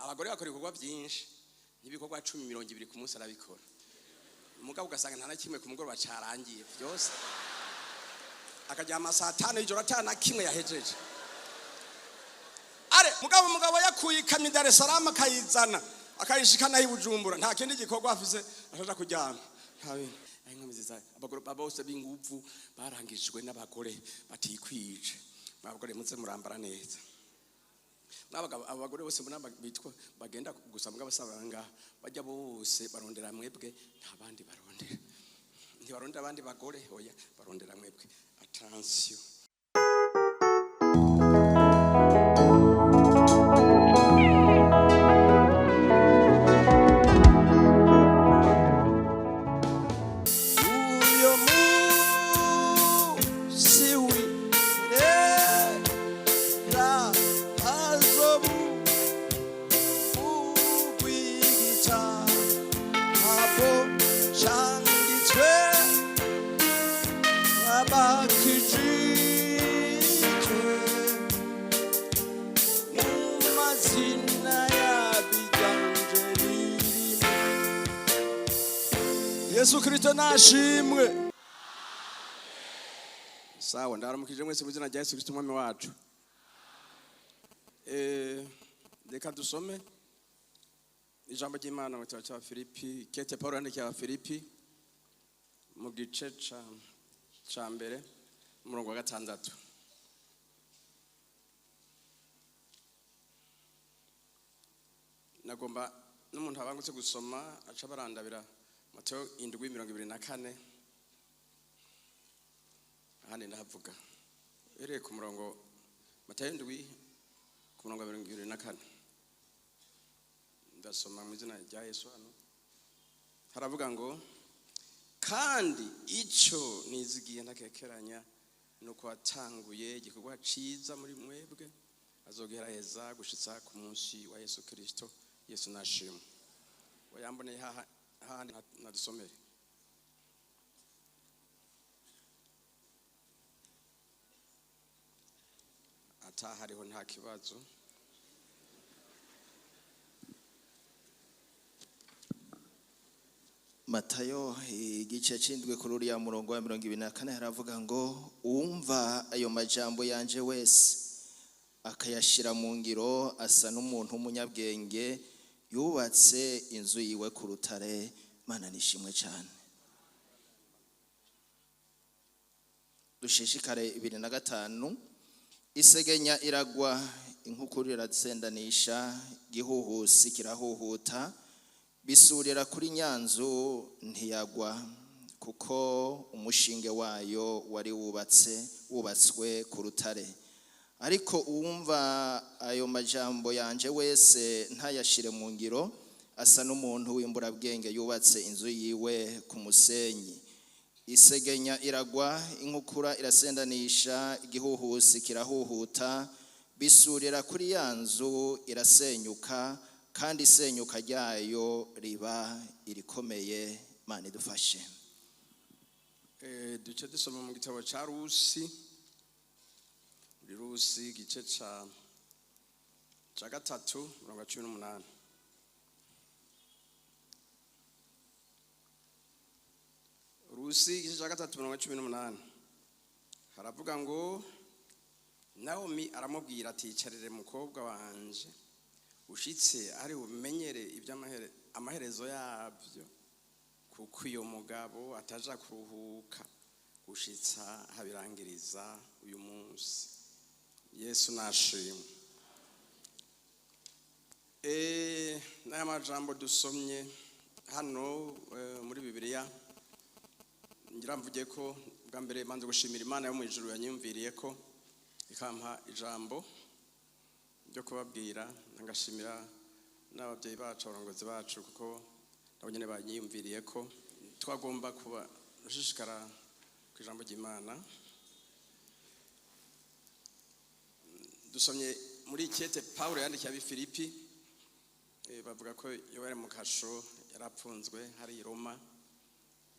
abagore bakora ibikorwa byinshi n'ibikorwa 10-20 ku munsi arabikora umugabo ugasanga nta na kimwe ku mugoroba carangiye byose akaryama saa 5 y'ijoro atana kimwe yahejeje are mugabo yakuye ikamyo Dar es Salaam akayizana akayishikana y'Ibujumbura nta kindi gikorwa afise ashaje kuryama ntabe abagore bose b'inguvu barangijwe n'abagore batikwije abagore muze murambara neza abagore bose mbona bitwa bagenda gusa mbwa basabanga bajya bose barondera mwebwe nta bandi barondera ntibarondera abandi bagore oya barondera mwebwe attention Yesu Kristo nashimwe. Sawa ndaramukije mwese mu izina rya Yesu Kristo umwami wacu. Reka dusome ijambo ry'Imana mu gitabo cya Filipi, kete Paulo yandikiye Abafilipi mu gice ca mbere umurongo wa 6. Nagomba n'umuntu abangutse gusoma aca barandabira Mateo 7:24 ahandi ndahavuga ere ku murongo Mateo 7:24 ndasoma mu izina rya Yesu hano haravuga ngo kandi ico nizigiye ntakekeranya nuko watanguye igikorwa ciza muri mwebwe azogeraheza gushitsa ku munsi wa Yesu Kristo. Yesu nashimwe. Wayambone hahandi nadusomere atahariho nta kibazo. Matayo igice c'indwi kuri uriya murongo wa 24 haravuga ngo uwumva ayo majambo yanje wese akayashira mu ngiro asa n'umuntu w'umunyabwenge yubatse inzu yiwe ku rutare. Mana nishimwe cyane. Dushishikare 25 isegenya iragwa inkukuru iratsendanisha gihuhusi kirahuhuta bisurira kuri nyanzu ntiyagwa kuko umushinge wayo wari wubatswe ku rutare. Ariko uwumva ayo majambo yanje wese ntayashire mu ngiro asa n'umuntu w'imburabwenge yubatse inzu yiwe ku musenyi. Isegenya iragwa inkukura irasendanisha igihuhusi kirahuhuta bisurira kuri yanzu irasenyuka kandi isenyuka ryayo riba irikomeye. Mana idufashe. Duce dusoma mu gitabo ca Rusi gice ca 3:18 Rusi gice ca 3:18 haravuga ngo Naomi aramubwira ati icarire mukobwa wanje ushitse ari umenyere amaherezo yavyo kuko iyo mugabo ataja kuruhuka gushitsa habirangiriza uyu munsi. Yesu nashimwe. N'aya majambo dusomye hano muri Bibiliya ngira mvuge ko bwa mbere manze gushimira Imana yo mu ijuru yanyumviriye ko ikampa ijambo ryo kubabwira. Ngashimira n'ababyeyi bacu abarongozi bacu kuko nabo nyene banyiyumviriye ko twagomba kuba rushishikara ku ijambo ry'Imana. Dusomye muri kete Paulo yandikiye Abafilipi bavuga ko yari mu kasho yarapfunzwe hari i Roma,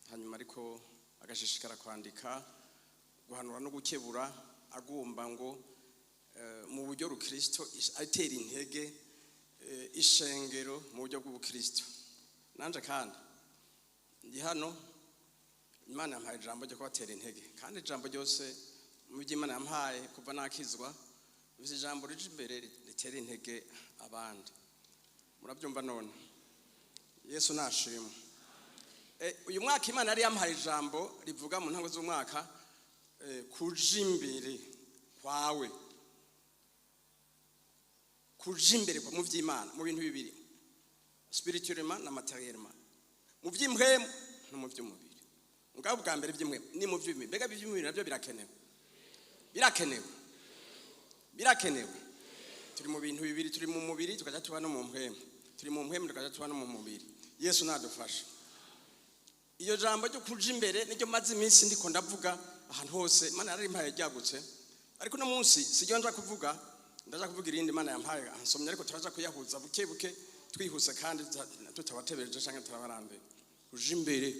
hanyuma ariko agashishikara kwandika guhanura no gukebura agomba ngo mu buryo rukristo atera intege ishengero mu buryo bw'ubukristo. Nanje kandi ndi hano Imana yampaye ijambo ryo kubatera intege, kandi ijambo ryose mu by'Imana yampaye kuva nakizwa bizi ijambo rije imbere ritera intege abandi. Murabyumva none? Yesu nashimwe. Uyu mwaka Imana yari yampaye ijambo rivuga mu ntango z'umwaka kuja imbere kwawe, kuja imbere mu by'Imana mu bintu bibiri, spirituellement na materiellement, mu by'impwemu no mu by'umubiri. Ngabo bwa mbere by'imwe ni mu by'umubiri, mbega by'umubiri nabyo birakenewe. Turi mu bintu bibiri, turi mu mubiri tukaja tuba no mu mpwemu, turi mu mpwemu tukaja tuba no mu mubiri. Yesu nadufasha. Iyo jambo ryo kuja imbere niryo maze iminsi ndiko ndavuga ahantu hose. Imana yari impaye ryagutse, ariko no munsi sijyo nja kuvuga, ndaja kuvuga irindi Imana yampaye ansomye, ariko turaza kuyahuza buke buke twihuse kandi tutabatebereje canke turabarambe. Kuja imbere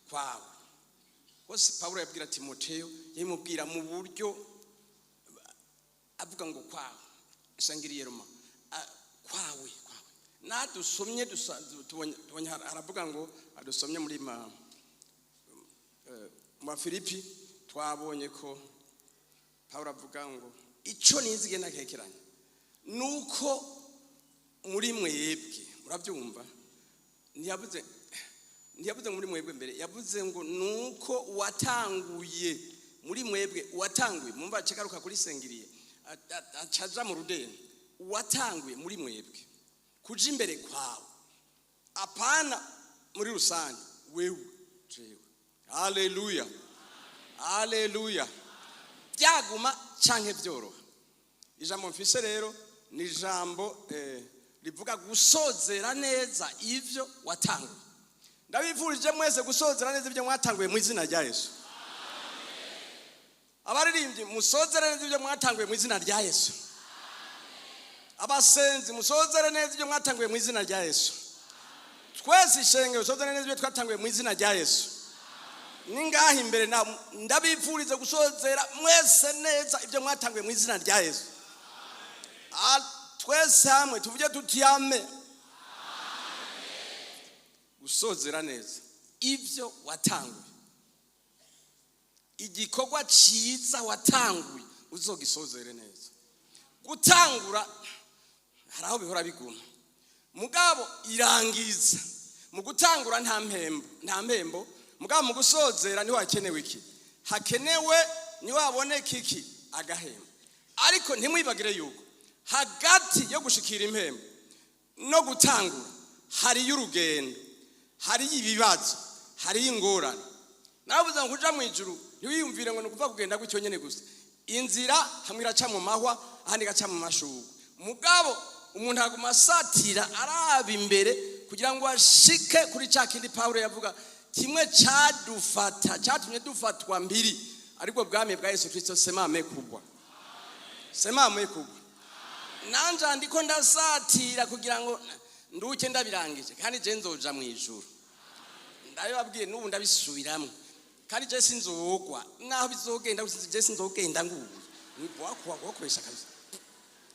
kwawe hose Paulo yabwira Timoteyo, yimubwira mu buryo avuga ngo kwawe sangiriye Roma, kwawe nadusomye tubonye haravuga ngo adusomye muri mu Filipi twabonye ko Paulo avuga ngo ico nizige nakekeranya nuko muri mwebwe, murabyumva, ntiyavuze muri mwebwe mbere, yavuze ngo nuko watanguye muri mwebwe, watanguye mumva cekaruka kuri sengiriye acaja mu rudeni, watanguye muri mwebwe kuja imbere kwawe, apana muri rusange, wewe jewe. Haleluya, haleluya. Byaguma canke byoroha. Ijambo mfise rero ni ijambo rivuga gusozera neza ivyo watanguye. Ndabivurije mwese gusozera neza ivyo mwatanguye mu izina rya Yesu. Abaririmbyi musozere neza ivyo mwatanguye mu izina rya Yesu. Abasenzi musozere neza ivyo mwatanguye mu izina rya Yesu. Twese ishenge musozere neza ivyo twatanguye mu izina rya Yesu. Ningahi imbere na ndabivurize gusozera mwese neza ivyo mwatanguye mu izina rya Yesu. Twese hamwe tuvuge tutiyame. Gusozera neza ivyo watanguye, igikorwa ciza watanguye uzogisozere neza. Gutangura haraho bihora biguma, mugabo irangiza. Mu gutangura nta mpembo, mugabo mu gusozera niho hakenewe iki? Hakenewe niho haboneka iki? Agahembo. Ariko ntimwibagire yuko hagati yo gushikira impembo no gutangura hari y'urugendo, hari ibibazo, hari ingorane. Navuze ngo kuja mu ijuru ntiwiyumvire ngo nukuva kugenda gutyo nyene gusa. Inzira hamwe iraca mu mahwa, ahandi gaca mu mashurwe. Mugabo umuntu aguma asatira araba imbere kugira ngo ashike kuri ca kindi Paulo yavuga kimwe cyatumye dufatwa mbiri, ariko bwami bwa Yesu Kristo semame kubwa. Nanja ndiko ndasatira kugira ngo nduke ndabirangije, kandi je nzoja mu ijuru. Ndabibabwiye n'ubu ndabisubiramwe, kandi je sinzogwa naho bizogenda, je sinzogenda ngubu wakoresha kabisa,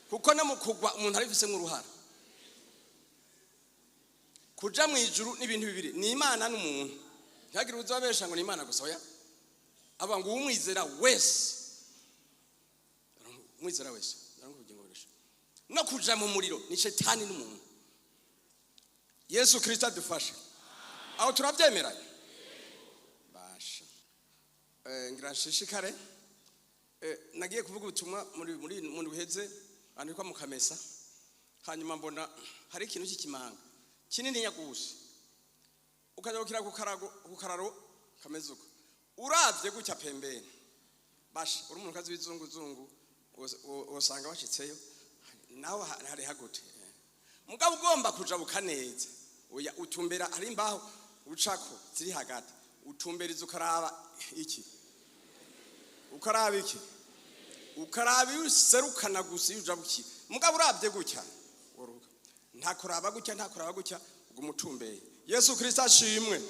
kuko no mukugwa umuntu arifise nk'uruhara. Kuja mu ijuru n'ibintu bibiri, ni Imana n'umuntu. Ntihagire uzabesha ngo ni Imana gusa, oya. Aba ngo umwizera wese no kuja mu muriro ni shetani n'umuntu. Yesu Kristo adufashe. Aho turavyemeranye basha. Ngirashishikare nagiye kuvuga ubutumwa muri buheze andikwa mu Kamesa, hanyuma mbona hari ikintu cy'ikimanga kinini nyaguse, ukajya ku kararo kameze uko, uravye gutya pembeni basha, uri umuntu kazi w'izunguzungu usanga bashitseyo naho hari hagute. Mugabo ugomba kuja bukaneza, oya utumbera ari imbaho ucako ziri hagati, utumberiza ukaraba iki, ukaraba userukana gusa uja buki. Mugabo uravye gutya uruka, nta kuraba gutya ugumutumbeye. Yesu Kristo ashimwe,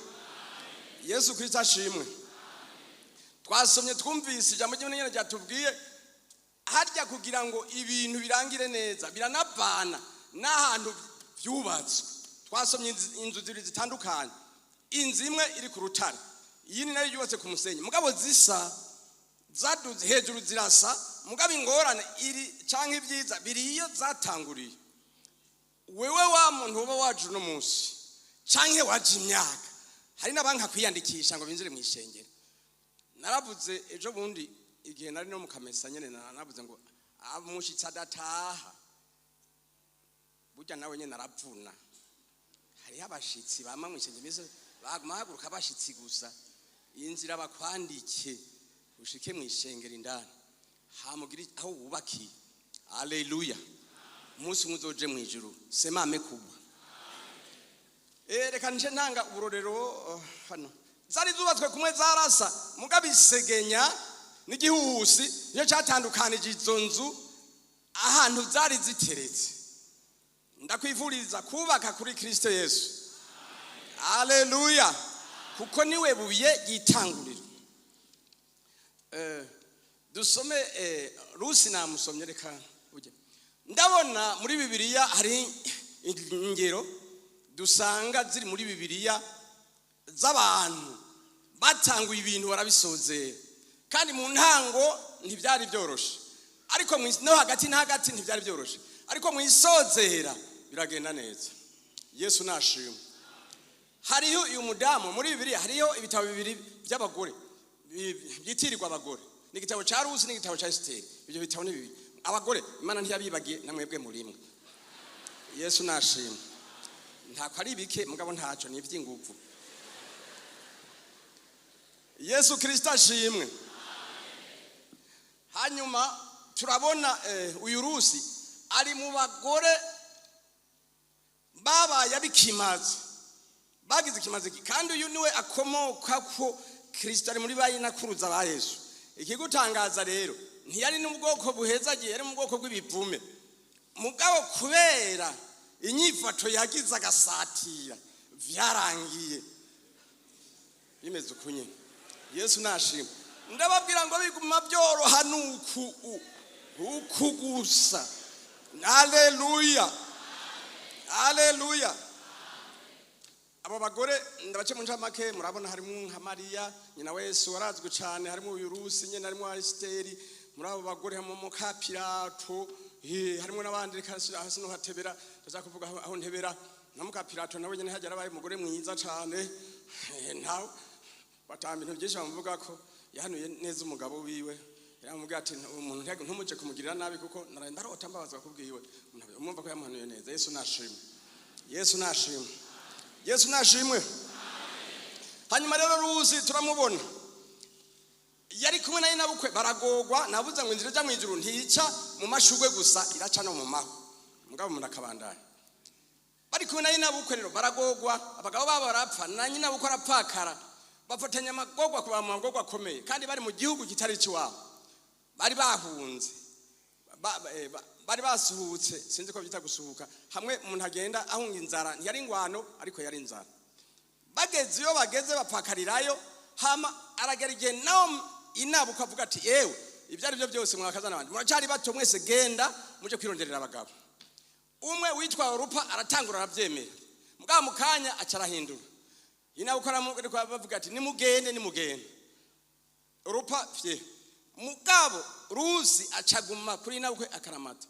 Yesu Kristo ashimwe. Twasomye twumvise ijambo ry'Imana ryatubwiye harya kugira ngo ibintu birangire neza biranavana n'ahantu byubatswe. Twasomye inzu zibiri zitandukanye, inzu imwe iri ku rutare, iyi nayo yubatse ku musenyi, mugabo zisa zaduze hejuru zirasa, mugabo ingorane iri canke ibyiza biri iyo zatanguriye. Wewe wa muntu uba waje no munsi canke waje imyaka, hari n'abanka kwiyandikisha ngo binjire mu ishengero. Naravuze ejo bundi igihe nari no mu Kamesa nyene, naravuze ngo amushitsa dataha, burya nawe nyene naravuna. Hari abashitsi bama mu ishengero bise bahaguruka abashitsi gusa, inzira bakwandike ushike mu ishengero indani, hamugiri aho wubakiye. Haleluya. Umunsi muzoje mu ijuru, semame kubwa. Reka nje ntanga uburorero hano. Zari zubatswe kumwe zarasa, mugabo isegenya n'igihusi niyo cyatandukanije izo nzu ahantu zari ziteretse. Ndakwifuriza kubaka kuri Kristo Yesu. Haleluya. Kuko niwe buye gitangurira. Dusome Rusi namusomye, reka uje. Ndabona muri Bibiliya hari ingero dusanga ziri muri Bibiliya z'abantu batanguye ibintu barabisozera, kandi mu ntango ntibyari byoroshe, ariko no hagati na hagati ntibyari byoroshe, ariko mu isozera biragenda neza. Yesu nashimwe. Hariho uyu mudamu muri Bibiliya, hariho ibitabo bibiri by'abagore byitirirwa abagore, n'igitabo cya Rusi n'igitabo cya Esiteri. Ibyo bitabo ni bibiri. Abagore Imana ntiyabibagiye, namwebwe murimwe. Yesu nashimwe. Ntako ari bike mugabo ntacyo ni iby'ingufu. Yesu Kristo ashimwe. Hanyuma turabona uyu Rusi ari mu bagore babaye abikimazi, bagize ikimazi, kandi uyu niwe akomoka ko Kristo ari muri bayinakuruza ba Yesu. Ikigutangaza rero ntiyari n'ubwoko buhezagiye, yari mu bwoko bw'ibivume, mugabo kubera inyifato yagize agasatira vyarangiye bimeze ukunye. Yesu nashimwe. Ndababwira ngo biguma byoroha nuku gusa. Haleluya. Haleluya. Abo bagore ndabace mu ncamake, murabona harimo nka Mariya nyina wa Yesu warazwe cyane, harimo uyu Rusi nyene, harimo Esiteri, muri abo bagore harimo Pilato, harimo n'abandi hasi no hatebera, ndazakuvuga aho ntebera na Pilato nawe nyene hajya arabaye umugore mwiza cyane. Ntawe batamba ibintu byinshi bamuvuga ko yahanuye neza umugabo wiwe, yaramubwira ati umuntu ntumuje kumugirira nabi kuko ndarota mbabaza kubwiwe, umwumva ko yamuhanuye neza. Yesu nashimwe. Yesu nashimwe. Yesu nashimwe. Hanyuma rero Rusi turamubona yari kumwe na nyina bukwe, baragogwa. Nabuze ngo inzira ijya mu ijuru ntica mu mashugwe gusa, iraca no mu maho, mugabo murakabandanya. Bari kumwe na nyina bukwe rero baragogwa, abagabo babo barapfa, na nyina bukwe arapfakara, bafatanya amagogwa kuba mu magogwa akomeye, kandi bari mu gihugu kitari ikiwabo, bari bahunze, bari basuhutse, sinzi ko byita gusuhuka. Hamwe umuntu agenda ahunga inzara, ntiyari ingwano ariko yari inzara. Bageze iyo bageze bapfakarirayo, hama aragera igihe nawe inabuka avuga ati yewe ibyo ari byo byose mwakazana abandi, muracari bato mwese, genda muje kwironderera abagabo. Umwe witwa Orupa aratangura arabyemera, mugabo mukanya acarahindura. Inabuka aramubwira bavuga ati nimugende. Orupa fye, mugabo Rusi acaguma kuri inabukwe akaramata.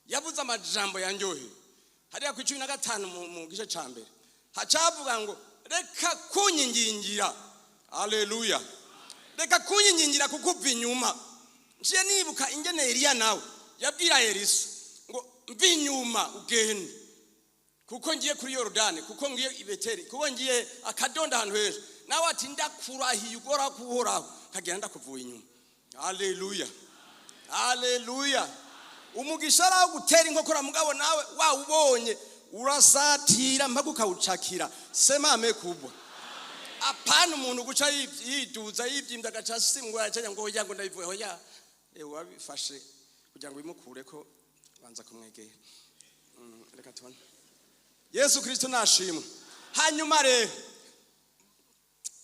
Yavuze amajambo yanjohe hariya ku 15 mu gice ca mbere, hacavuga ngo reka kunyingingira. Haleluya. Reka kunyingingira kukuva inyuma. Nje nibuka ingene Eliya nawe yabwira Elisa ngo mvi inyuma ugende, kuko ngiye kuri Yorodani, kuko ngiye i Beteli, kuko ngiye akadonda ahantu heza. Nawe ati ndakurahiye ugora kuhoraho, kagenda ndakuvuye inyuma. Haleluya. Haleluya. Umugisha araho gutera inkokora, mugabo nawe wawubonye urasatira mpaka ukawucakira. Semame kubwa. Apana umuntu guca yiduza yibyimda gaca simwe yacyanya ngo hoya ngo ndabivuye hoya, wabifashe kugira ngo bimukure ko banza kumwegera. Reka tubone. Yesu Kristo nashimwe. Hanyuma rero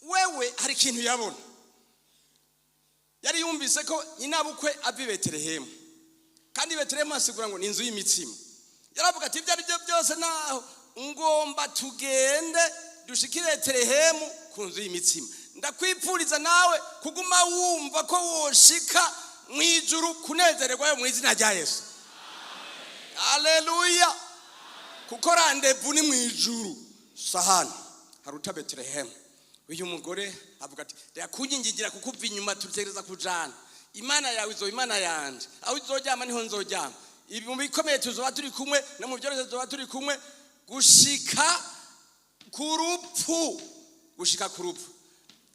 wewe hari ikintu yabona, yari yumvise ko inabukwe avi Betelehemu, kandi Betelehemu asigura ngo ni inzu y'imitsima. yaravuga ati ibyo ari byo byose naho ngomba tugende dushikire Betelehemu ku nzu y'imitsima. Ndakwipfuriza nawe kuguma wumva ko woshika mu ijuru kunezererwa mu izina rya Yesu. Haleluya. Kuko randevu ni mu ijuru sahani haruta Betelehemu. Uyu mugore avuga ati yakunyingingira kukuva inyuma tutegereza kujana. Imana yawe izo imana yanje. Aho izojyama niho nzojyama. Ibi mu bikomeye tuzoba turi kumwe no mu byoroshye tuzoba turi kumwe gushika ku rupfu. Gushika ku rupfu.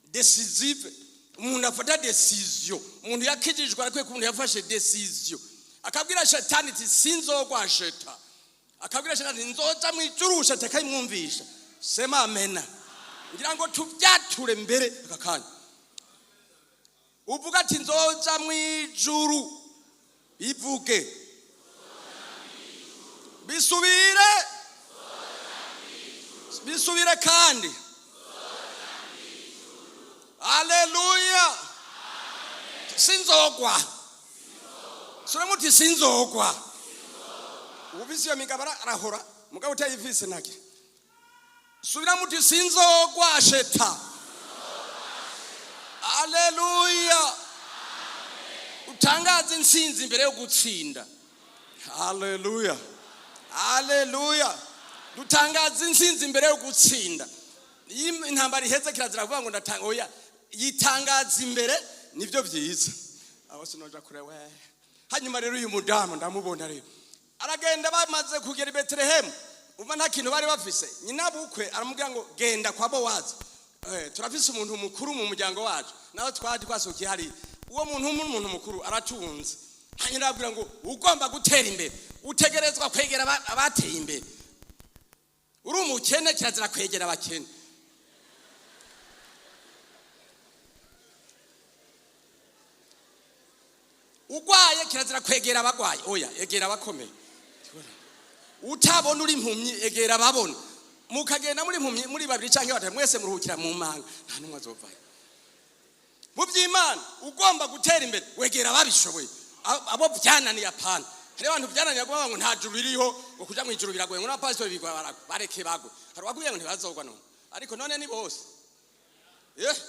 Decisive. Umuntu afata decision. Umuntu yakijijwe arakwiye ko umuntu yafashe decision. Akabwira shetani ati sinzogwa sheta. Akabwira shetani nzoza mu ijuru sheta kayimwumvisha. Sema amena. Ngira ngo tubyature mbere akakanya. Uvuga ati nzoza mu ijuru. Bivuge. Bisubire kandi. Haleluya. Sinzogwa. Suramuti sinzogwa. Ubisi ya migabara arahora. Mugabo utayivise nake. Subira muti sinzogwa sheta. Haleluya. Utangaza insinzi imbere yo gutsinda. Haleluya. Haleluya. Dutangaza insinzi imbere yo gutsinda. Intambara iheze kirazira kuvuga ngo ndatanga oya. Yitangaza imbere nivyo byiza. Abo sinoja kure we. Hanyuma rero uyu mudamu ndamubona rero. Aragenda bamaze kugera Betelehemu. Uva nta kintu bari bafise. Nyina bukwe aramubwira ngo genda kwa Bowazi. Turafise umuntu mukuru mu muryango wacu. Naho twasokiye hari. Uwo muntu mukuru aratunze. Hanyuma arabwira ngo ugomba gutera imbere. Utegerezwa kwegera abateye imbere. Uri umukene kirazira kwegera abakene. Ugwaye kirazira kwegera abagwaye. Oya, egera abakomeye. Utabona uri impumyi egera ababona. Mukagenda muri impumyi muri babiri canke batatu mwese muruhukira mu manga. Nta numwe azovayo. Mu by'Imana ugomba gutera imbere wegera ababishoboye. Abo byananiye apana. Hari abantu byananiye kuvuga ngo nta juru ririho ngo kuja mu ijuru biragoye ngo na pastor bigwa bareke bagwe. Hari waguye ngo ntibazogwa none. Ariko none ni bose. Reka.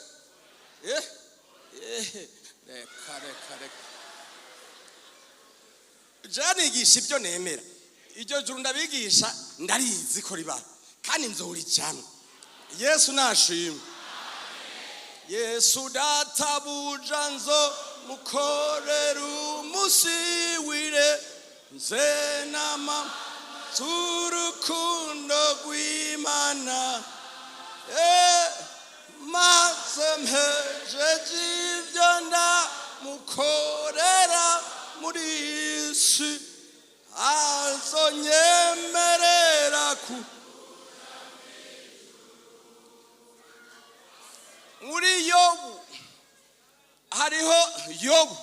Janigisha ibyo nemera. Iryo juru ndabigisha ndarizi ko riba kandi nzorijamwe. Yesu nashimwe. Yesu databuja nzo mukorera umusiwire nzenama z'urukundo rw'Imana maze mpejeje ibyo ndamukorera muri isi azonyemerera ku muri Yobu. Hariho Yobu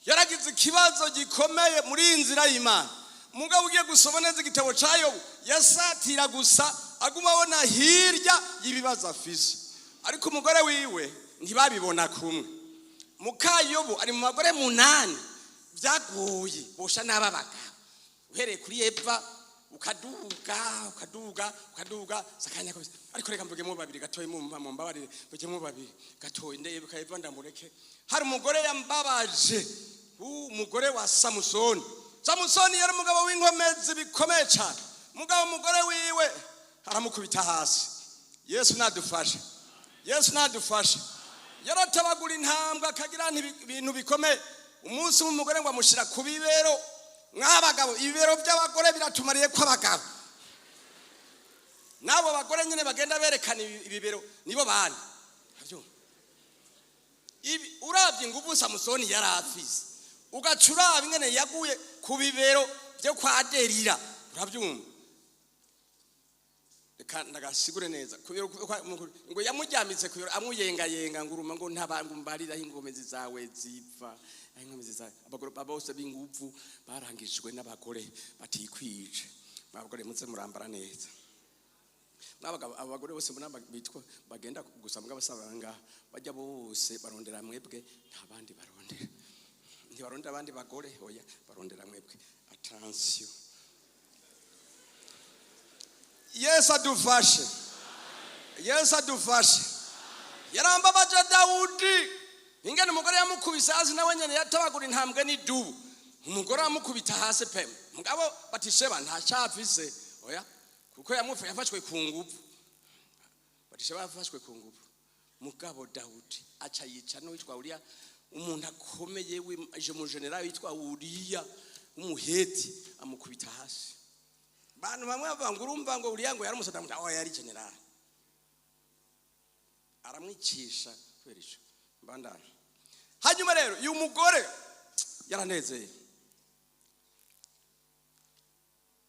yaragize ikibazo gikomeye muri inzira y'Imana. Mugabo ugiye gusoma neza igitabo ca Yobu yasatira gusa aguma abona hirya y'ibibazo afise. Ariko umugore wiwe ntibabibona kumwe. Muka Yobu ari mu magore 8 byagoye bosha n'ababagabo. Uhereye kuri Eva ukaduga sakanya kabisa. Ariko reka mvuge mu babiri gatoye mu mbabarire mvuge mu babiri gatoye ndeye Eva ndamureke. Hari umugore yambabaje umugore wa Samusoni. Samusoni yari umugabo w'inkomezi bikomeye cyane. Mugabo umugore wiwe aramukubita hasi. Yesu nadufashe. Yaratabagura intambwe akagira ibintu bikomeye. Umunsi umugore ngo amushira ku bibero. Mwabagabo ibibero by'abagore biratumariye kwa abagabo. Nabo bagore nyene bagenda berekana ibibero nibo bana. Ibi uravye nguvu Samusoni yarafise. Ugacura ingene yaguye ku bibero byo kwa Delila. Uravyumva? Reka ndagasigure neza. Ngo yamujyamitse kubiro amuyenga nguruma ngo ntabangu mbarira ingomezi zawe ziva. Ingomezi zawe abagore bose binguvu barangijwe n'abagore batikwije. Abagore mutse murambara neza. Abagore bose mbona bitwa bagenda gusa mbwa basabanga bajya bose barondera mwebwe nta bandi barondera. Ntibarondera abandi bagore oya barondera mwebwe. Attention. Yesu adufashe. Yesu adufashe. Yarambabaje Dawudi. Ingene umugore yamukubise hasi nawe nyene yatabagura intambwe n'idubu. Umugore amukubita hasi pe. Mugabo Batisheba ntacafise. Oya. Kuko yafashwe ku nguvu. Batisheba yafashwe ku nguvu. Mugabo Dawudi aca yica no witwa Uriya umuntu akomeye je mu general witwa Uriya umuheti amukubita hasi. Bantu bamwe bavuga urumva ngo Uriya ngo yari umusadamu aho yari general. Aramwicisha kwerisho mbandana. Hanyuma rero uyu mugore yaranezeye.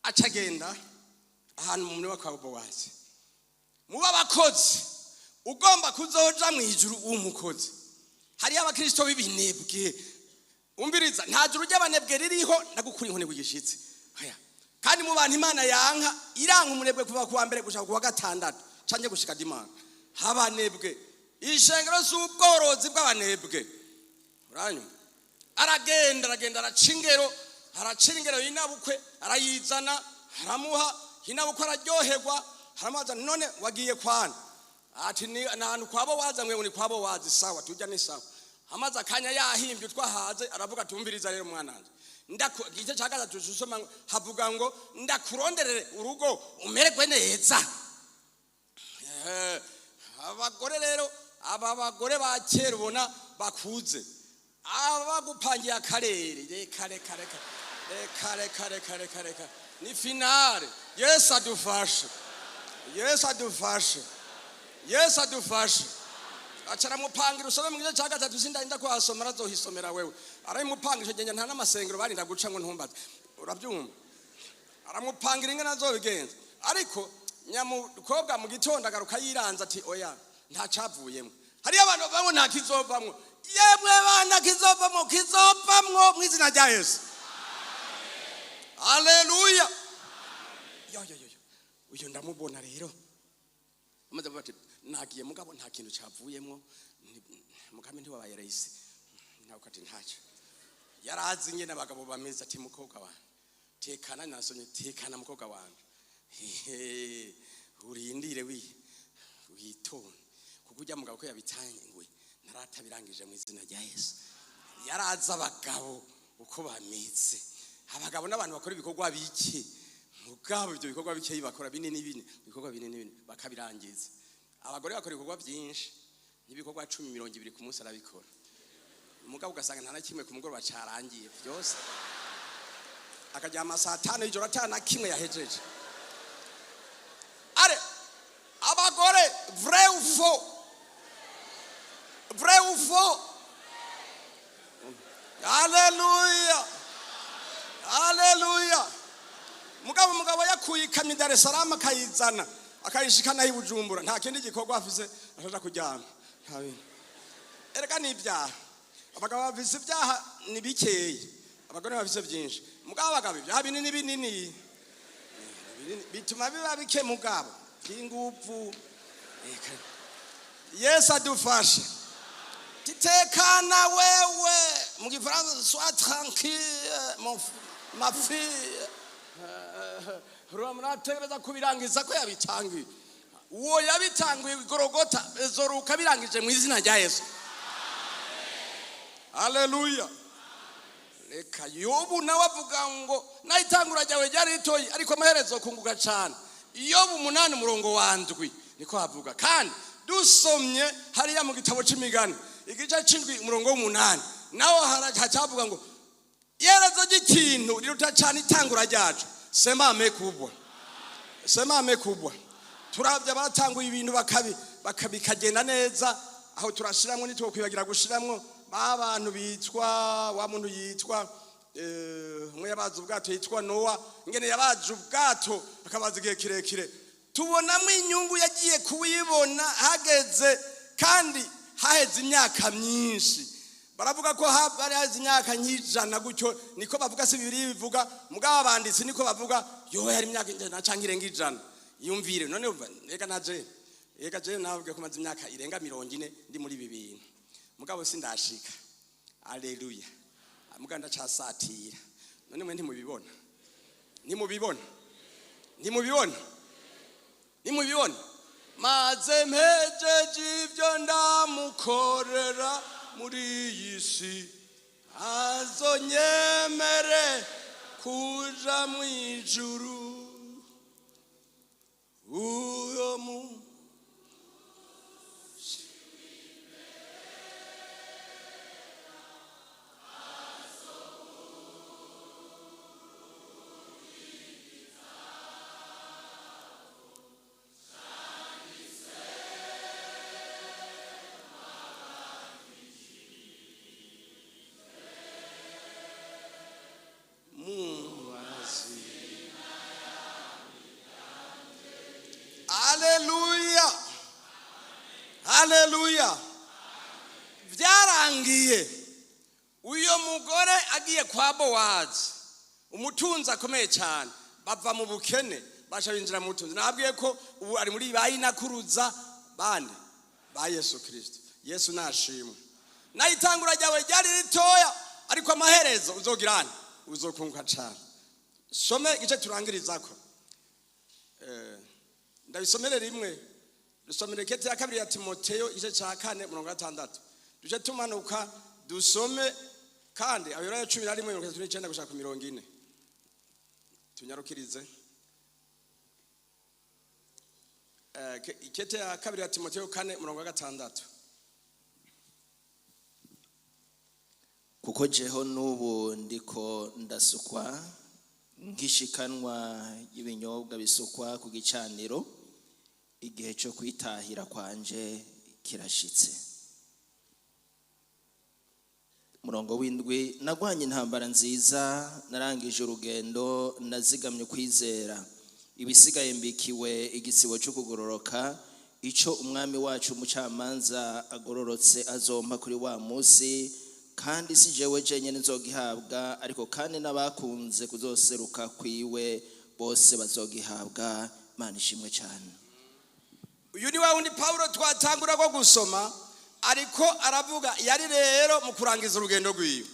Acagenda ahantu mu murima kwa Bowazi. Muba abakozi ugomba kuzoja mu ijuru umukozi. Hari abakristo b'ibinebwe. Umbiriza nta juru ry'abanebwe ririho ndagukura inkone bugishitse. Haya. Kandi mu bantu Imana yanka iranka umunebwe kuva ku wa mbere gushaka ku wa gatandatu canje gushika dimana. Habanebwe. Ishengero z'ubworozi bw'abanebwe. Uranyu. Aragenda aracingero inabukwe arayizana aramuha inabukwe araryoherwa haramaza none wagiye kwana. Ati ni ahantu kwabo wazamwe ngo ni kwabo wazi sawa tujya ni sawa. Amaze akanya yahimbye twahaze aravuga tumviriza rero mwananje. Igice cya gatatu tusoma havuga ngo ndakuronderere urugo umererwe neza. Abagore rero aba bagore ba kera ubona bakuze abagupangiye akarere reka ni finale. Yesu adufashe. Yesu adufashe. Acara mupangira usome mu gice cya gatatu sindarinda kwasoma arazohisomera wewe. Aramupangisha genge nta namasengero barinda guca ngo ntumbaze. Urabyumva? Aramupangira ingana azobigenza. Ariko nyamukobwa mu gitondo agaruka yiranza ati oya nta cavuyemo. Hari abantu bamwe nta kizovamwo. Yemwe bana kizovamwo mu izina rya Yesu. Haleluya. Yo. Uyo ndamubona rero. Amaze bati nagiye mugabo nta kintu cyavuyemo mukame ntiwabaye reisi. Nako ati ntacyo. Yarazi nyene abagabo bameze ati mukobwa wa. Tekana nasonye tekana mukobwa wanje. Urindire witonde. Kukujya mugabo ko yabitangwe naratabirangije mu izina rya Yesu. Yaraza abagabo uko bameze. Abagabo n'abantu bakora ibikorwa bike. Mugabo ibyo bikorwa bike bakora binini bakabirangiza. Abagore bakora ibikorwa byinshi n'ibikorwa 10-20 ku munsi arabikora. Mugabo ugasanga nta na kimwe ku mugoroba cyarangiye byose. Akajyama saa 5 y'ijoro atana kimwe yahejeje. Are abagore vrai ou faux? Haleluya. Mugabo yakuye ikamyo Dar es Salaam akayizana akayishikana hi Bujumbura nta kindi gikorwa afise ashaje kujyana. Erega nibyaha. Abagabo bafise ibyaha ni bikeye. Abagore bafise byinshi. Mugabo abagabo ibyaha binini bituma biba bike mugabo. Kinguvu. Yesu adufashe. Titekana wewe mu Gifaransa sois tranquille ma fille. Murategereza kubirangiza ko yabitangiye. Uwo yabitangiye Gorogota ezoruka birangije mu izina rya Yesu. Haleluya. Reka Yobu nawe avuga ngo nayitangura ryawe ryari ritoyi ariko amaherezo kunguka cyane. Yobu 8 umurongo wa ndwi niko havuga. Kandi dusomye hariya mu gitabo c'imigani igice c'indwi umurongo w'8 naho haracavuga ngo yerezo gikintu riruta cyane itangura ryacu. Sema amekubwa. Turavye batanguye ibintu bakabikagenda neza aho turashiramwe nitwo kwibagira gushiramwe abantu bitwa wa muntu yitwa umwe yabaza ubwato yitwa Noah ingene yabaje ubwato akabaza igihe kirekire. Tubonamo inyungu yagiye kuwibona hageze kandi haheze imyaka myinshi. Baravuga ko bari haheze imyaka nk'ijana gutyo niko bavuga si bibiri bivuga mugabo abanditsi niko bavuga yo yari imyaka ijana canke irenga ijana. Yumvire none ega je navuga ko maze imyaka irenga 40 ndi muri bibintu mugabo sindashika. Haleluya. Muganda cyasatira none mwe ntimubibona nimubibona maze mpejeje ivyo ndamukorera muri iyi si azonyemere kuja mwijuru uyo mu Haleluya. Vyarangiye uyo mugore agiye kwa Bowazi umutunzi akomeye cyane bava mu bukene basha binjira mu butunzi. Nabwiye ko ubu ari muri bayinakuruza bande ba Yesu Kristo. Yesu nashimwe. Nayitangura ryawe ryari ritoya ariko amaherezo uzogirana uzokunguka cyane. Some igice turangirizako. Ndabisomere rimwe. Dusomere kete ya kabiri ya Timoteyo igice cya 4:6. Duje tumanuka dusome kandi Aburayo 11:39 gushaka 40. Tunyarukirize. Kete ya kabiri ya Timoteyo 4:6. Kuko jeho nubu ndiko ndasukwa nkishikanwa y'ibinyobwa bisukwa ku gicaniro, igihe cyo kwitahira kwanje kirashitse. Murongo w'indwi, nagwanye intambara nziza, narangije urugendo, nazigamye kwizera, ibisigaye mbikiwe igisibo cyo kugororoka, ico umwami wacu umucamanza agororotse azompa kuri wa musi, kandi si jewe jenyene nzogihabwa, ariko kandi n'abakunze kuzoseruka kwiwe bose bazogihabwa. Imana ishimwe cyane. Uyu ni wa wundi Paulo twatangura ko gusoma ariko aravuga yari rero mu kurangiza urugendo rwiwe.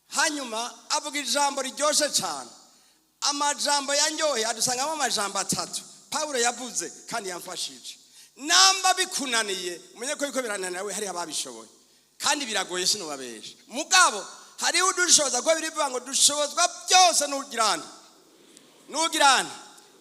Hanyuma avuga ijambo riryoshe cyane. Amajambo yanyoye adusangamo amajambo 3 Paulo yavuze kandi yamfashije. Namba bikunaniye umenye ko biko biranana nawe hari ababishoboye kandi biragoye sino babesha. Mugabo hari udushoboza ko birivuga ngo dushobozwa byose n'ugirana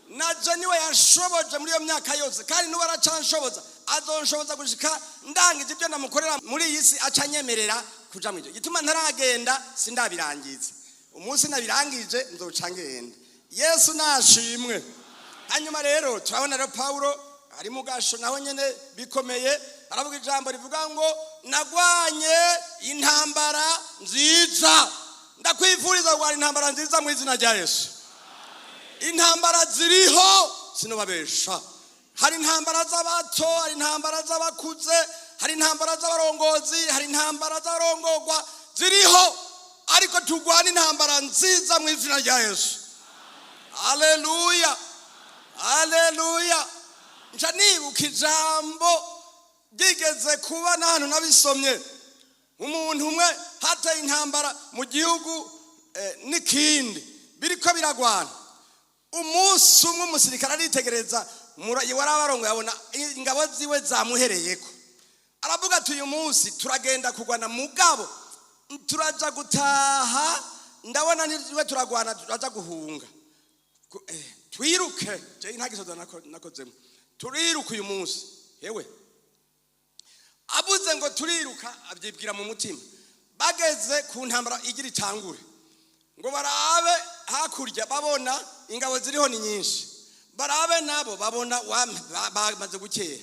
naje niwe yashoboje muri iyo myaka yose kandi nuba aracanshoboza azonshoboza gushika ndangije ibyo namukorera muri iyi si acanyemerera kuja mu ijyo gituma ntaragenda sindabirangiza. Umunsi nabirangije nzoca ngenda. Yesu nashimwe. Hanyuma rero turabona rero Paulo ari mu gasho naho nyene bikomeye aravuga ijambo rivuga ngo nagwanye intambara nziza. Ndakwifuriza gwa intambara nziza mu izina rya Yesu. Intambara ziriho sinobabesha. Hari intambara z'abato, hari intambara z'abakuze, hari intambara z'abarongozi, hari intambara z'abarongorwa ziriho, ariko tugwana intambara nziza mu izina rya Yesu. Haleluya. Haleluya. Nca nibuka ijambo ryigeze kuba n'ahantu nabisomye. Umuntu umwe hateye intambara mu gihugu n'ikindi biriko biragwana. Umunsi umwe umusirikare aritegereza warabarongo yabona ingabo ziwe zamuhereyeko. Aravuga ati uyu munsi turagenda kugwana mugabo turaja gutaha ndabona niwe turagwana turaja guhunga. Twiruke je ntagisoza nakozemo. Turiruka uyu munsi. Hewe abuze ngo turiruka abyibwira mu mutima. Bageze ku ntambara igira itangure. Ngo barabe hakurya babona ingabo ziriho ni nyinshi. Barabe nabo babona bamaze gukera.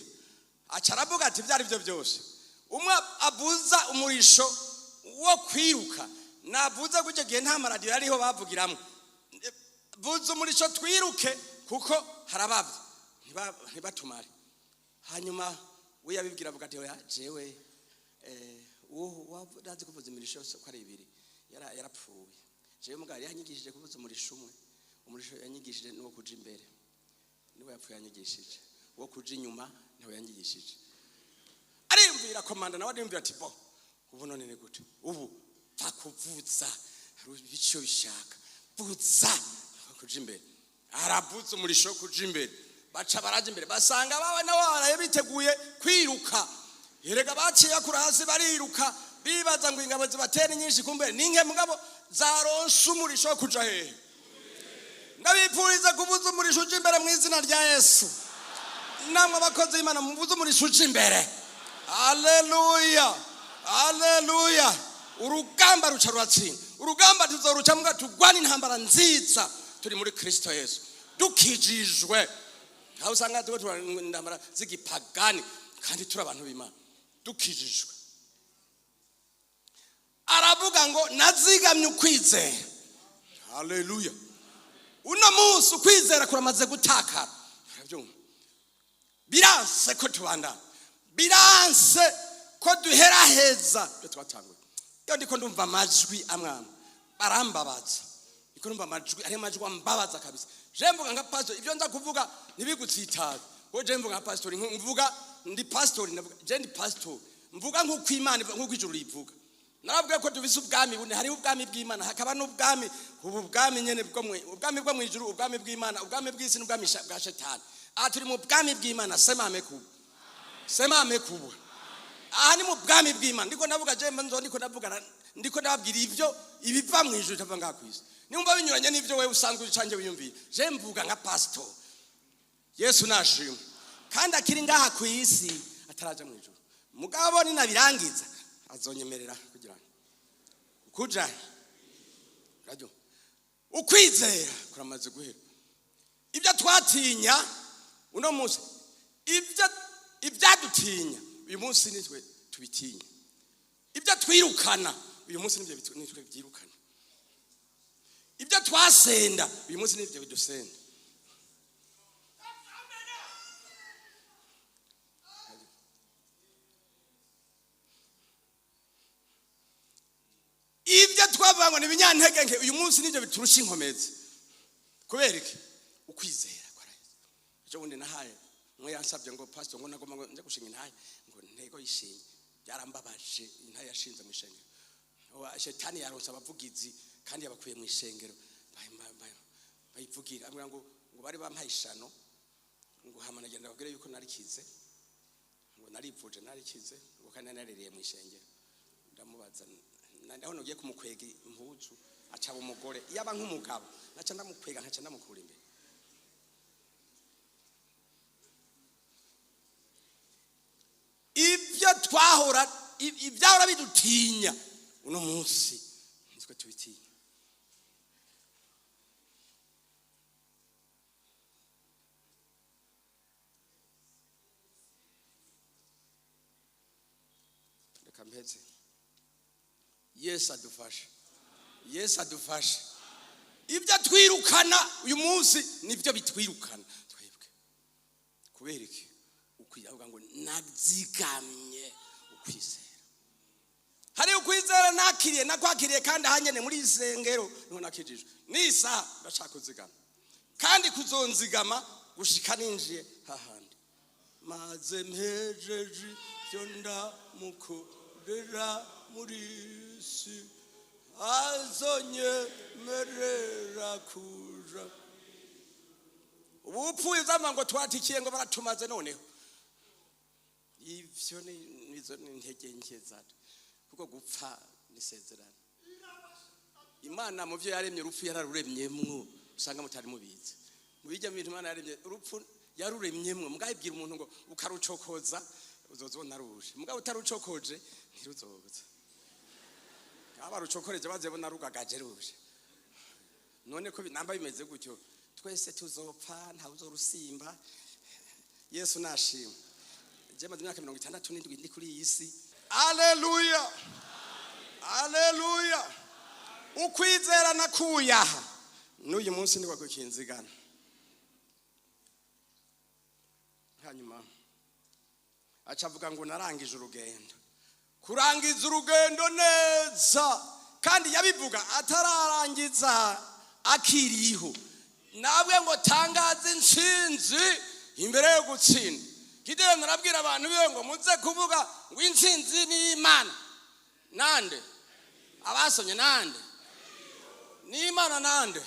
Acaravuga ati byari byo byose. Umwe abuza umurisho wo kwiruka. Navuze gutyo gihe nta maradiyo ariho bavugiramo. Buza umurisho twiruke kuko harabavye. Ntibatumare. Hanyuma we yabibwira avuga ati oya jewe wavuze kuvuza imirisho ko ari ibiri yarapfuye. Jewe mugari yanyigishije kuvuza umurisho umwe. Umurisho yanyigishije no kuja imbere. Niwe yapfuye yanyigishije. Wo kuja inyuma niwe yanyigishije. Arimvira komanda nawe arimvira ati bo ubu none ne gute ubu takuvuza bico bishaka vuza kuja imbere. Aravuza umurisho kuja imbere. baca baraje imbere basanga bawe na waraye biteguye kwiruka. Erega baciye bakura hasi bariruka bibaza ngo ingabo zibatera nyinshi kumbe ninke mugabo zaronse umurisho wo kuja hehe. Ndabipfuriza kubuza umurisho uje imbere mu izina rya Yesu. Namwe abakozi b'Imana mubuze umurisho uje imbere. Haleluya. Haleluya. Urugamba ruca ruratsinda. Urugamba tuzoruca muga tugwana intambara nziza turi muri Kristo Yesu. Dukijijwe. Aho usanga tuko intambara zigipagani kandi turi abantu b'Imana. Dukijijwe. Aravuga ngo nazigamye ukwizera. Haleluya. Uno munsi ukwizera kuramaze gutakara. Urabyumva? Biranse ko tubandana. Biranse ko duheraheza byo twatanguye. Iyo ndiko ndumva amajwi amwamwe barambabaza. Ndiko ndumva amajwi ari amajwi ambabaza kabisa. Je mvuga nka pastor ibyo nza kuvuga ntibigutsitaza. Ngo je mvuga nka pastor mvuga ndi pastor ndavuga je ndi pastor. Mvuga nk'uko Imana nk'uko ijuru rivuga. Narabwiye ko tubise ubwami bune hari ubwami bw'Imana hakaba n'ubwami ubwami nyene ubwami bwo mu ijuru ubwami bw'Imana ubwami bw'isi n'ubwami bwa shetani. Turi mu bwami bw'Imana sema amekubu. Sema amekubu. Ni mu bwami bw'Imana ndiko navuga je mbanzo ndiko nababwira ivyo ibiva mu ijuru tava ngakwisi. Nimba binyuranye n'ivyo wewe usanzwe ucanje wiyumviye. Je mvuga nka pastor. Yesu nashimwe. Kandi akiri ngaha ku isi ataraje mu ijuru. Mugabo ni nabirangiza azonyemerera kugira kuja radio ukwizera kuramaze guhera ibyo twatinya uno munsi ibyadutinya uyu munsi nitwe tubitinya ibyo twirukana uyu munsi nibyo nitwe byirukana ibyo twasenda uyu munsi nibyo bidusenda ibyo twavangwa n'ibinyantegeke nke uyu munsi nibyo biturusha inkomezi kubera iki ukwizera kwaraheze ejo bundi nahaye mwe yansabye ngo pastor ngo nagomba ngo nje gushinga intaye ngo ntego yishinga byarambabaje intaye yashinze mu ishengero shetani yaronse abavugizi kandi yabakuye mu ishengero bayivugira amwe ngo bari bampayishano ngo hamana genda bagire yuko narikize ngo narivuje narikize ngo kandi narereye mu ishengero ndamubaza naho nogiye kumukwega impuzu acaba umugore yaba nk'umugabo naca ndamukwega nkaca ndamukura imbere ibyo twahora ibyahora bidutinya uno munsi nitwe tubitinya reka mpeze Yesu adufashe. Yesu adufashe. Ibyo twirukana uyu munsi nibyo bitwirukana twebwe. Kubera iki? Ukwiyavuga ngo nazigamye ukwizera. Hari ukwizera nakiriye nakwakiriye kandi hanyene muri isengero niho nakijijwe. Nisa bashaka kuzigama. Kandi kuzonzigama gushika ninjiye hahandi. Maze mpejeje byo ndamukorera murisi azonyemerera kuja ubupfuye zama ngo twatikiye ngo baratumaze noneho ivyo nizo intege nke zacu kuko gupfa nisezerano Imana mu byo yaremye urupfu yararuremyemwo usanga mutari mubizi mu bijya bintu Imana yaremye urupfu yaruremyemwo mugahibwira umuntu ngo ukarucokoza uzozona ruje mugabo utarucokoje ntiruzobuza abarucokoreje bazebona rugagaje ruje none ko binamba bimeze gutyo twese tuzopfa nta uzorusimba Yesu nashimwe je maze imyaka 67 ndi kuri iyi si haleluya haleluya ukwizera nakuyaha n'uyu munsi ni wagukinzigana hanyuma acavuga ngo narangije urugendo kurangiza urugendo neza kandi yabivuga atararangiza akiriho nabwe ngo tangaze intsinzi imbere yo gutsinda kidero narabwira abantu biwe ngo muze kuvuga ngo intsinzi ni Imana nande abasomye nande ni Imana nande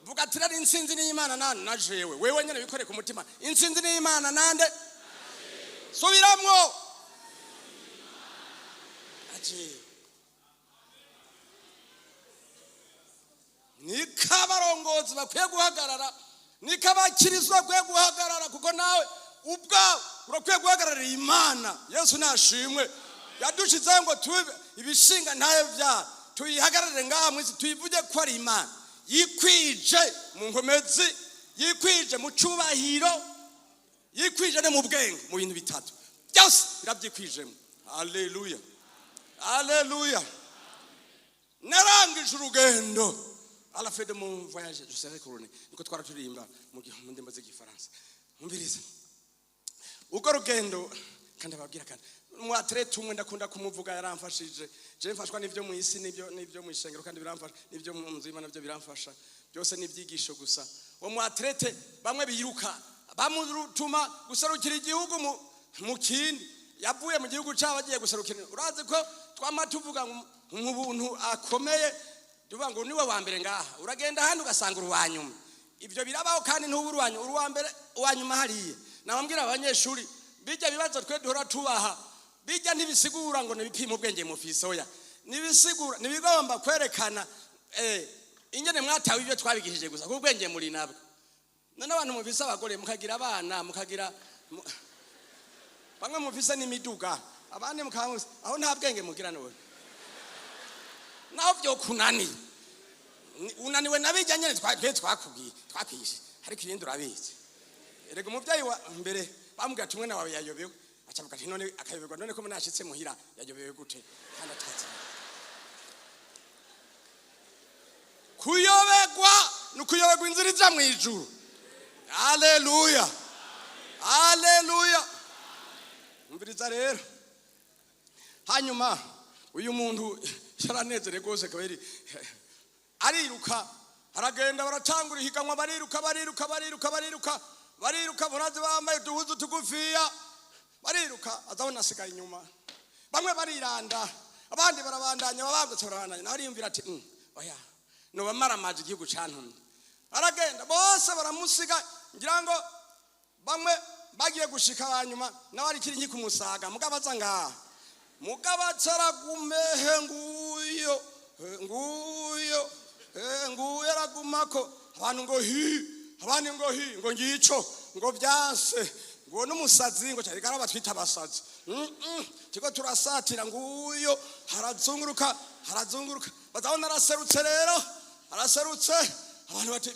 vuga ati rero intsinzi n'Imana nande na jewe wewe nyene bikore ku mutima intsinzi n'Imana nande subiramwo aje nikabarongozi bakwiye guhagarara nikabakirizwa bakwiye guhagarara kuko nawe ubwa urakwiye guhagararira Imana. Yesu nashimwe yadushize ngo tube ibishinga ntaye vya tuyihagararire ngaha mwisi tuyivuge ko ari Imana yikwije mu nkomezi yikwije mu cubahiro yikwije ne mu bwenge mu bintu bitatu byose birabyikwijemo. Haleluya haleluya. Narangije urugendo à la fin de mon voyage je serai couronné niko twaraturimba mu ndembo z'igifaransa mumbirize uko rugendo kandi ababwira kandi mu atlete umwe ndakunda kumuvuga yaramfashije je mfashwa n'ivyo mu isi n'ivyo mu ishengero kandi biramfasha n'ivyo mu nzima navyo biramfasha byose n'ivyigisho gusa. Uwo mu atlete bamwe biruka bamutuma guserukira igihugu mu kindi yavuye mu gihugu cyabo agiye guserukira. Urazi ko twama tuvuga mu buntu akomeye tuvuga ngo niwe wa mbere ngaha uragenda hano ugasanga uruwanyuma. Ivyo birabaho kandi ntuburuwanyu uruwa mbere uwanyuma hariye. Nabambwira abanyeshuri bijya bibazo twe duhora tubaha bijya ntibisigura ngo nibipima ubwenge mufise oya nibisigura nibigomba kwerekana ingene mwatawe ibyo twabigishije gusa ku bwenge muri nabwo. None abantu mufise abagore mukagira abana mukagira bamwe mufise n'imiduga abandi mukamusa aho nta bwenge mugira none naho byo kunani unaniwe nabijya nyene twakubwiye twakwishe ariko ibindi urabizi. Erega umuvyayi wa mbere bamubwira tumwe nawe yayobewe acavuga ati none akayoberwa none ko munashitse muhira yayobewe gute kandi atazi. Kuyoberwa nukuyoberwa inzira ija mu ijuru. Haleluya haleluya. Umviriza rero hanyuma uyu muntu yaranezere gose kabiri ariruka aragenda baratangura ihiganwa bariruka barazi bambaye uduhuzu tugufiya bariruka azabona asigaye inyuma. Bamwe bariranda abandi barabandanya babangutse barabandanya nariyumvira ati oya no bamara amazi igihugu cantumye. Aragenda bose baramusiga ngira ngo bamwe bagiye gushika abanyuma nabari kiri nki kumusaga mugabaza ngaha mugabatsara gumehe nguyo aragumako abantu ngo abandi ngo ngico ngo byase ngo n'umusazi ngo cyari karaba twita abasazi tiko turasatira nguyo harazunguruka bazabona araserutse rero araserutse abantu bati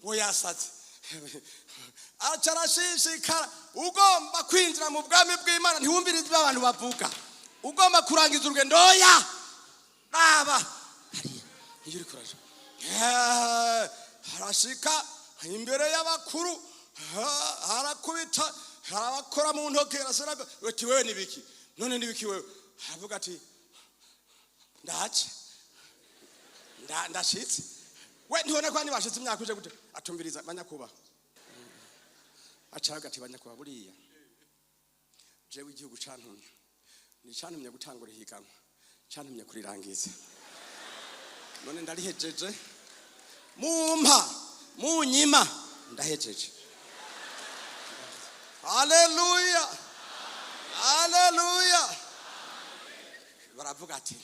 ngo yasaze acarashishikara. Ugomba kwinjira mu bwami bw'Imana ntiwumvirize abantu bavuga ugomba kurangiza urugendo oya baba iyo uri kuraje harashika imbere y'abakuru harakubita harabakora mu ntoke arasaraga ati wewe nibiki none nibiki wewe aravuga ati ndashitse we ntibona ko bashitse imyaka uje gute atumviriza banyakuba acaga ati banyakuba buriya jewe igihugu cantumye ni cantumye gutangura ihiganwa cantumye kurirangiza none ndarihejeje munyima ndahejeje. Haleluya haleluya. Baravuga ati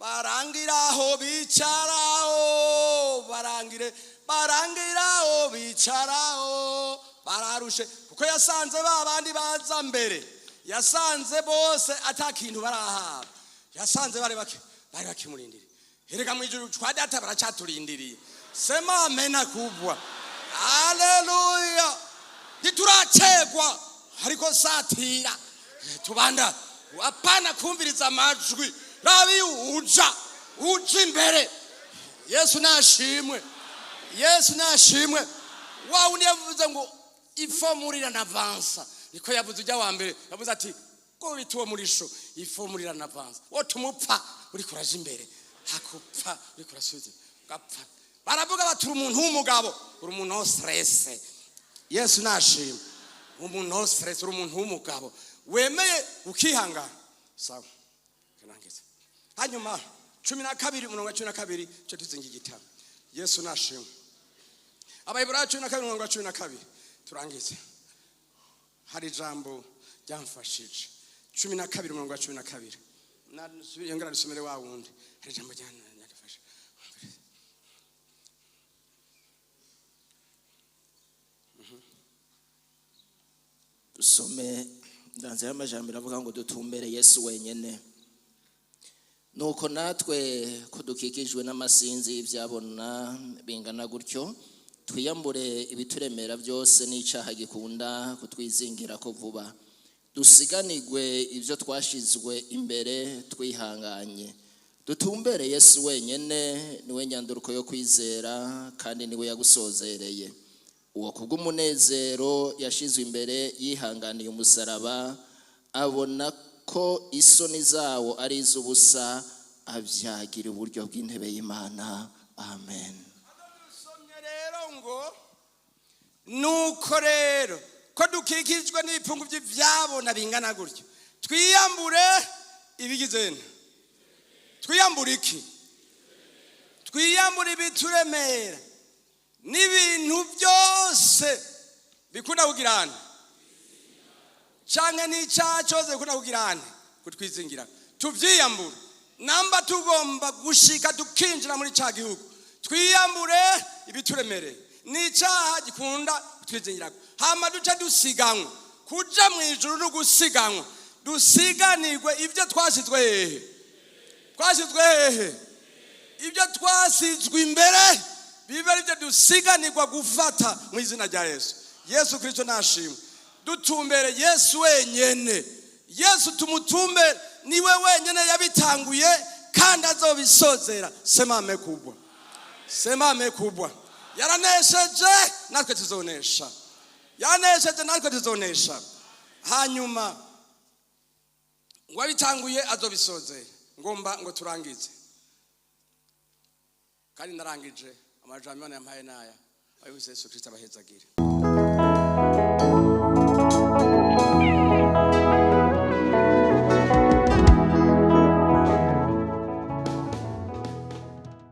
barangiraho bicaraho barangiraho bicaraho bararushe kuko yasanze babandi baza mbere yasanze bose atakintu barahabwa yasanze bari bakimurindira. Erega mu ijuru kwa data baracaturindiriye sema amena kubwa. Haleluya. Ntituracegwa ariko satira tubanda apana kumviriza amajwi rabi uja imbere. Yesu nashimwe wa uniyavuze ngo ifomurira navansa niko yavuze ujya wa mbere yavuze ati ko bituwe murisho ifomurira navansa wotumupfa uri kuraje imbere hakupfa uri kurasubiza gapfa. Baravuga bati umuntu w'umugabo uri umuntu wo stress. Yesu nashimwe umuntu wo stress uri umuntu w'umugabo wemeye ukihangana sawa kanangeze. Hanyuma 12 cyo tuzinga igitabo. Yesu nashimwe Abayibura 12:12 turangize. Hari ijambo ryamfashije 12:12 yongera dusomere wa wundi. Hari ijambo ryamfashije. Dusome ndanze y'amajambo avuga ngo dutumbere Yesu wenyene. Nuko natwe kudukikijwe n'amasinzi y'ivyabona bingana gutyo twiyambure ibituremera byose n'icaha gikunda kutwizingira ko vuba. Dusiganirwe ivyo twashizwe imbere twihanganye. Dutumbere Yesu wenyene, niwe nyanduruko yo kwizera kandi niwe yagusozereye. Uwo kubw'umunezero yashizwe imbere yihanganiye umusaraba, abona ko isoni zawo ari iz'ubusa, avyagira uburyo bw'intebe y'Imana. Amen. Dusomye rero ngo nuko rero ko dukikijwe n'ibipungu by'ivyabona bingana gutyo twiyambure ibigizene. Twiyambure iki? Twiyambure ibituremera n'ibintu byose bikunda kugirana canke n'icyaha cyose bikunda kugirana kutwizingira. Tuvyiyambure namba tugomba gushika tukinjira muri ca gihugu. Twiyambure ibituremereye n'icyaha gikunda kutwizingira. Hama duce dusiganwa kuja mu ijuru no gusiganwa. Dusiganirwe ivyo twasizwe hehe? Twasizwe hehe? Ibyo twasizwe imbere bibe aribyo dusiganirwa gufata mu izina rya Yesu. Yesu Kristo nashimwe. Dutumbere Yesu wenyene. Yesu tumutumbere, niwe wenyene yabitanguye kandi azobisozera. Semame kubwa. Semame kubwa. Yaranesheje natwe tuzonesha. Yanesheje natwe tuzonesha. Hanyuma wabitanguye azobisozera. Ngomba ngo turangize. Kandi narangije amajambo yampaye naya. Ayo Yesu Kristo abahezagire.